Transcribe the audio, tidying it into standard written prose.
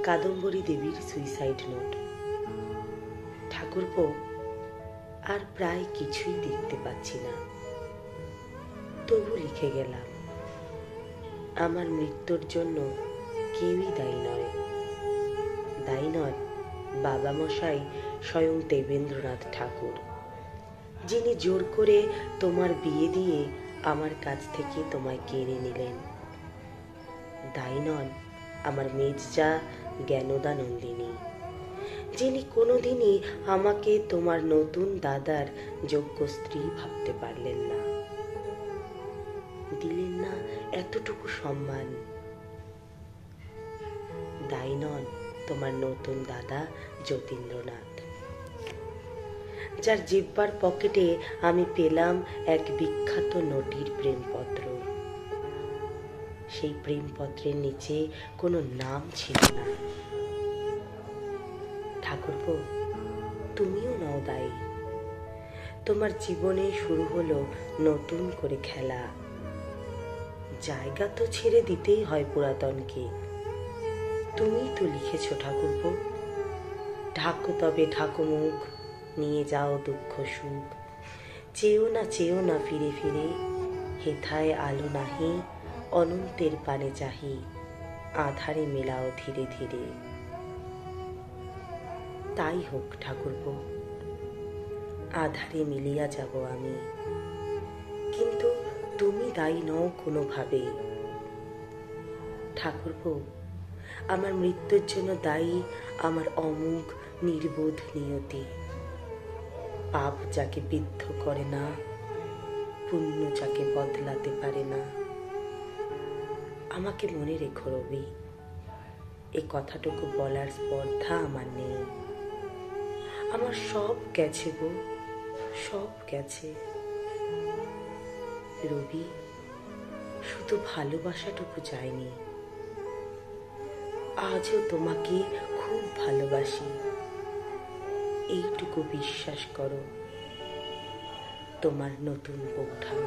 কাদম্বরী দেবীর suicide note. ঠাকুরপো, আর প্রায় কিছুই দেখতে পাচ্ছি না, তবু লিখে গেলাম। আমার মৃত্যুর জন্য কেউই দায়ী নয়। দায়ী নয় বাবা মশাই স্বয়ং দেবেন্দ্রনাথ ঠাকুর, যিনি জোর করে তোমার বিয়ে দিয়ে আমার কাছ থেকে তোমায় কেড়ে নিলেন। দায়ী নন আমার মেজজা জ্ঞানদানন্দিনী, যিনি কোনোদিনই আমাকে তোমার নতুন দাদার যোগ্য স্ত্রী ভাবতে পারলেন না, দিলেন না এতটুকু সম্মান। দায়ী নন তোমার নতুন দাদা যতীন্দ্রনাথ, যার জিহ্বার পকেটে আমি পেলাম এক বিখ্যাত নটির প্রেমপত্র। সেই প্রেমপত্রের নিচে কোনো নাম ছিল না। ঠাকুরপো, তুমিও নও দায়ী। তোমার জীবনে শুরু হলো নতুন করে খেলা। জায়গা তো ছেড়ে দিতেই হয় পুরাতনকে। তুমিই তো লিখেছ ঠাকুরপো, ঢাকো তবে ঢাকো মুখ, নিয়ে যাও দুঃখ সুখ, চেয়েও না ফিরে ফিরে, হেথায় আলো নাহি, অনন্তের পানে চাহি, আধারে মেলাও ধীরে ধীরে। তাই হোক ঠাকুরপো, আধারে মিলিয়া যাব আমি, কিন্তু তুমি দায়ী নও কোনোভাবে। ঠাকুরপো, আমার মৃত্যুর জন্য দায়ী আমার অমোঘ নির্বোধ নিয়তি। পাপ যাকে বিদ্ধ করে না, পুণ্য যাকে বদলাতে পারে না। আমাকে মনে রেখো রবি, এ কথাটুকু বলার স্পর্ধা আমার নেই। আমার সব গেছে গো, সব গেছে। রবি, শুধু ভালোবাসাটুকু যায়নি, আজও তোমাকে খুব ভালোবাসি, এইটুকু বিশ্বাস করো। তোমার নতুন বৌঠান।